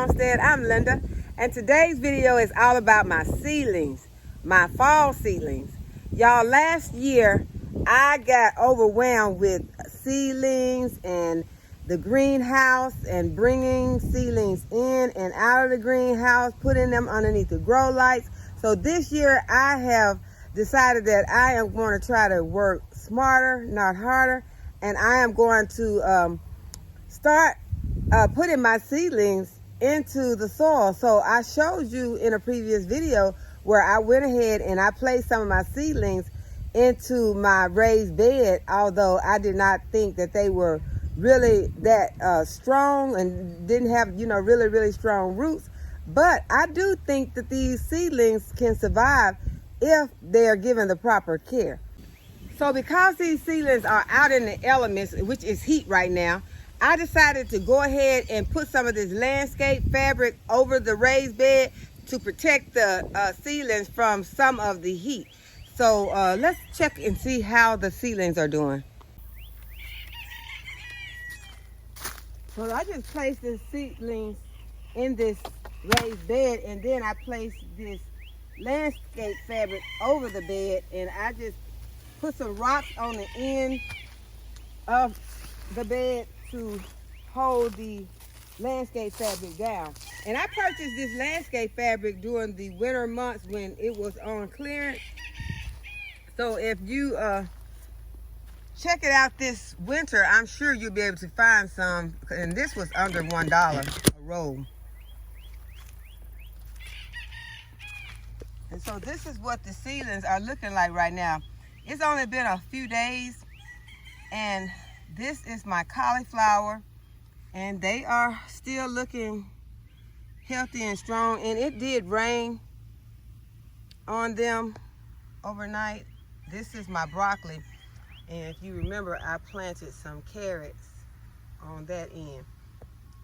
Homestead. I'm Linda, and today's video is all about my seedlings, my fall seedlings. Y'all, last year I got overwhelmed with seedlings and the greenhouse and bringing seedlings in and out of the greenhouse, putting them underneath the grow lights. So this year I have decided that I am going to try to work smarter, not harder, and I am going to start putting my seedlings into the soil. So I showed you in a previous video where I went ahead and I placed some of my seedlings into my raised bed, although I did not think that they were really that strong and didn't have, really strong roots. But I do think that these seedlings can survive if they are given the proper care. So because these seedlings are out in the elements, which is heat right now, I decided to go ahead and put some of this landscape fabric over the raised bed to protect the seedlings from some of the heat. So let's check and see how the seedlings are doing. So I just placed the seedlings in this raised bed, and then I placed this landscape fabric over the bed, and I just put some rocks on the end of the bed to hold the landscape fabric down. And I purchased this landscape fabric during the winter months when it was on clearance. So if you check it out this winter, I'm sure you'll be able to find some, and this was under $1 a roll. And so this is what the seedlings are looking like right now. It's only been a few days, and this is my cauliflower, and they are still looking healthy and strong. And it did rain on them overnight. This is my broccoli, and if you remember, I planted some carrots on that end.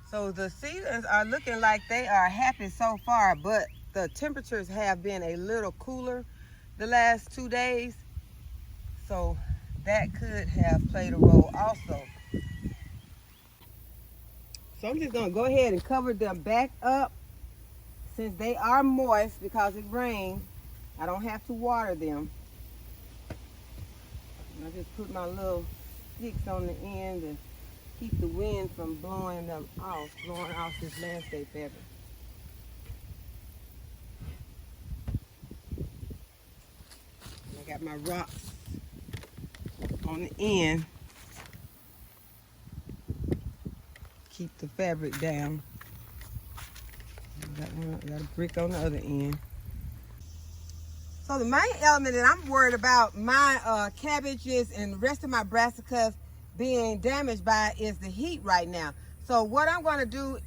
So the seedlings are looking like they are happy so far, but the temperatures have been a little cooler the last 2 days, so that could have played a role also. So I'm just gonna go ahead and cover them back up. Since they are moist because it rained, I don't have to water them. And I just put my little sticks on the end to keep the wind from blowing off this landscape fabric. I got my rocks on the end. Keep the fabric down. Got a brick on the other end. So the main element that I'm worried about my cabbages and the rest of my brassicas being damaged by is the heat right now. So what I'm going to do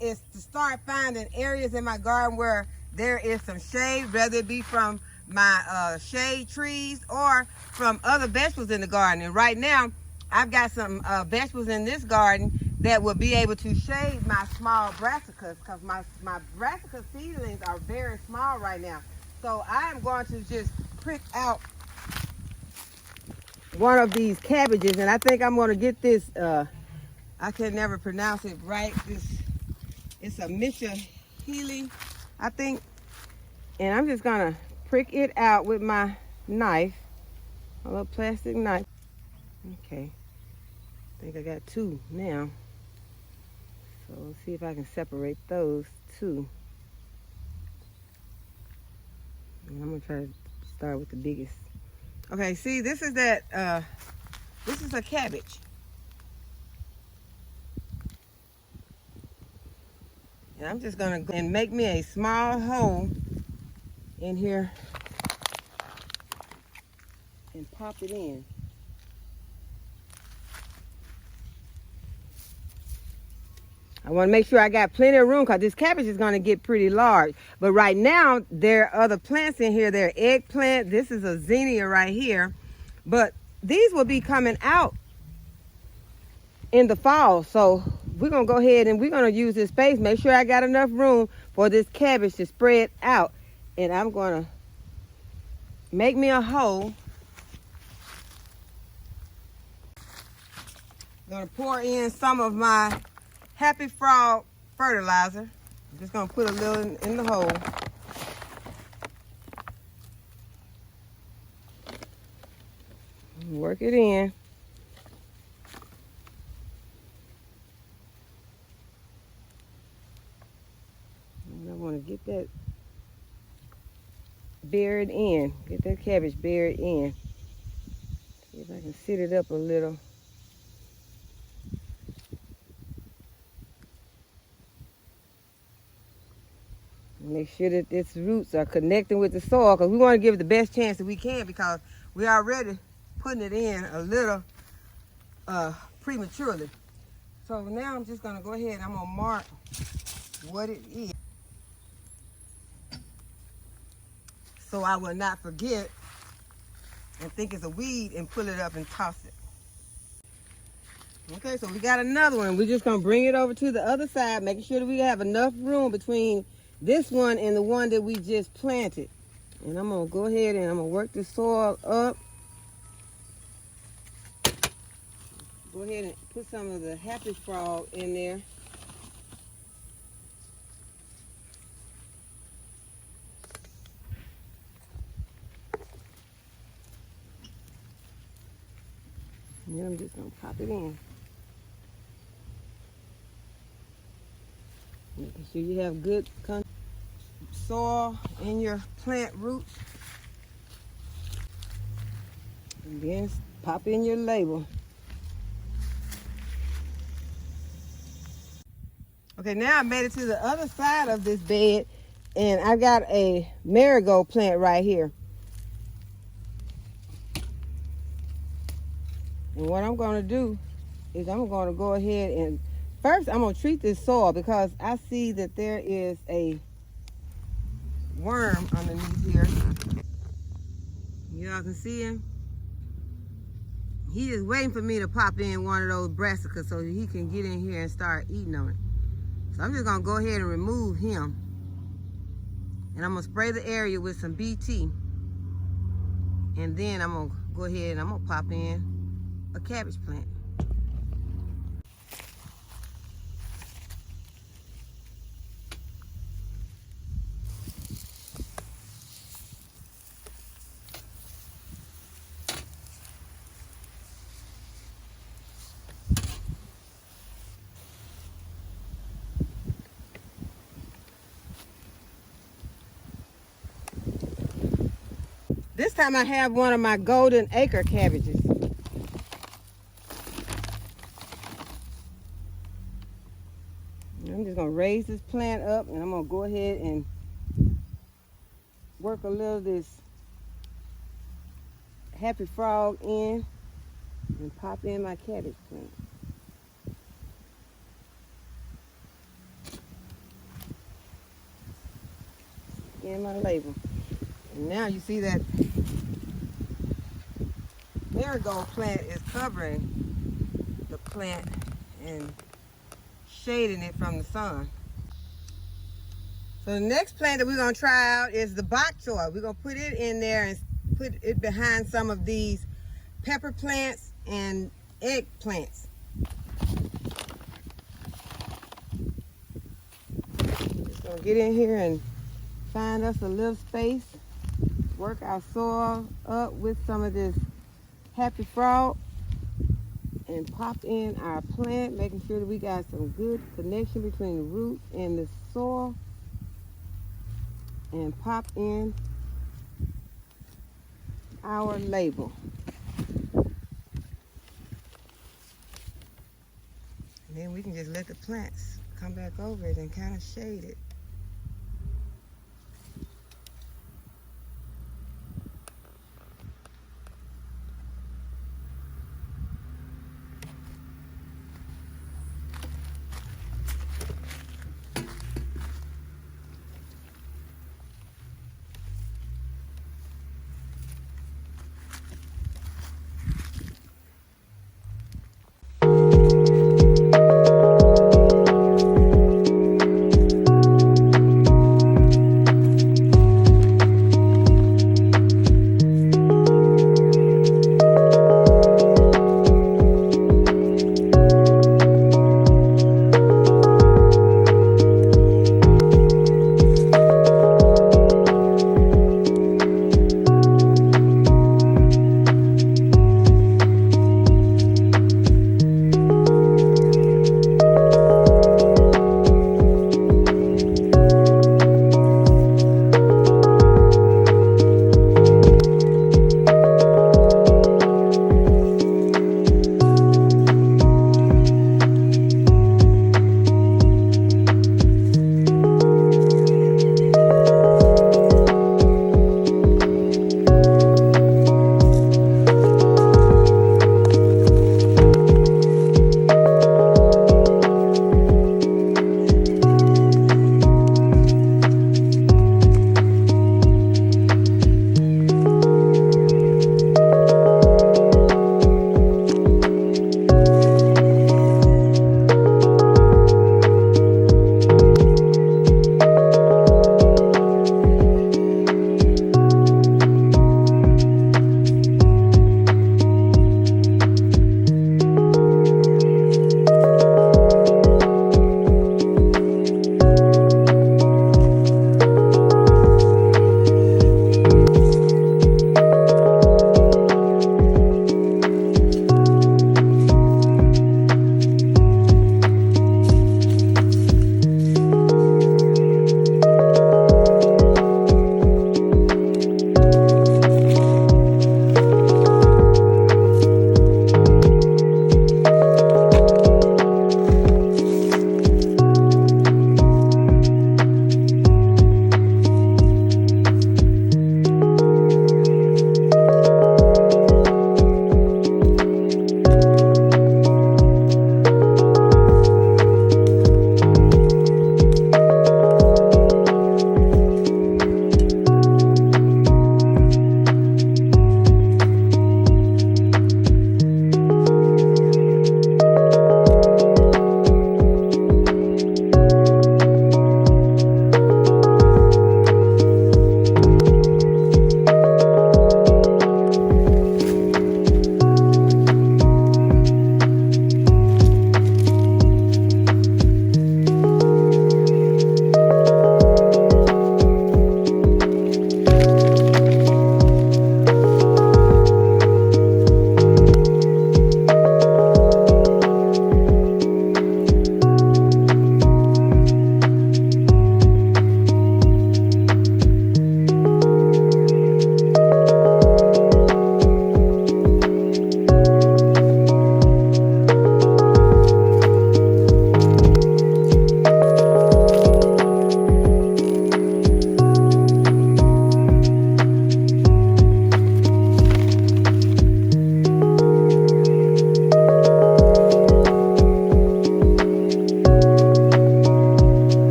is to start finding areas in my garden where there is some shade, whether it be from my shade trees or from other vegetables in the garden. And right now I've got some vegetables in this garden that will be able to shade my small brassicas, because my brassica seedlings are very small right now. So I am going to just prick out one of these cabbages, and I think I'm going to get this, I can never pronounce it right. It's a Misha Healy, I think. And I'm just going to prick it out with my knife, a little plastic knife. Okay, I think I got two now. So let's see if I can separate those two. And I'm gonna try to start with the biggest. Okay, see, this is that, this is a cabbage. And I'm just gonna go and make me a small hole in here and pop it in. I want to make sure I got plenty of room because this cabbage is going to get pretty large. But right now, there are other plants in here. There are eggplant. This is a zinnia right here. But these will be coming out in the fall. So we're going to go ahead and we're going to use this space. Make sure I got enough room for this cabbage to spread out. And I'm going to make me a hole. I'm going to pour in some of my Happy Frog fertilizer. I'm just gonna put a little in the hole. Work it in. And I want to get that buried in. Get that cabbage buried in. See if I can sit it up a little. Make sure that its roots are connecting with the soil, because we want to give it the best chance that we can, because we already putting it in a little prematurely. So now I'm just going to go ahead and I'm going to mark what it is, so I will not forget and think it's a weed and pull it up and toss it. Okay, so we got another one. We're just going to bring it over to the other side, making sure that we have enough room between this one and the one that we just planted. And I'm going to go ahead and I'm going to work the soil up. Go ahead and put some of the happy frog in there. And then I'm just going to pop it in. Making sure you have good soil in your plant roots. And then pop in your label. Okay, now I made it to the other side of this bed, and I got a marigold plant right here. And what I'm going to do is I'm going to go ahead and first I'm going to treat this soil, because I see that there is a worm underneath here. Y'all can see him. He is waiting for me to pop in one of those brassicas so that he can get in here and start eating on it. So I'm just going to go ahead and remove him. And I'm going to spray the area with some BT. And then I'm going to go ahead and I'm going to pop in a cabbage plant. This time I have one of my golden acre cabbages. I'm just going to raise this plant up, and I'm going to go ahead and work a little of this happy frog in and pop in my cabbage plant. In my label. And now you see that marigold plant is covering the plant and shading it from the sun. So the next plant that we're going to try out is the bok choy. We're going to put it in there and put it behind some of these pepper plants and eggplants. Just going to get in here and find us a little space, work our soil up with some of this happy frog, and pop in our plant, making sure that we got some good connection between the roots and the soil, and pop in our label. And then we can just let the plants come back over it and kind of shade it.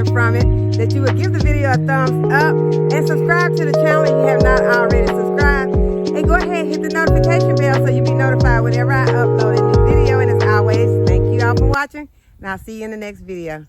something from it, that you would give the video a thumbs up and subscribe to the channel if you have not already subscribed. And go ahead and hit the notification bell so you'll be notified whenever I upload a new video. And as always, thank you all for watching, and I'll see you in the next video.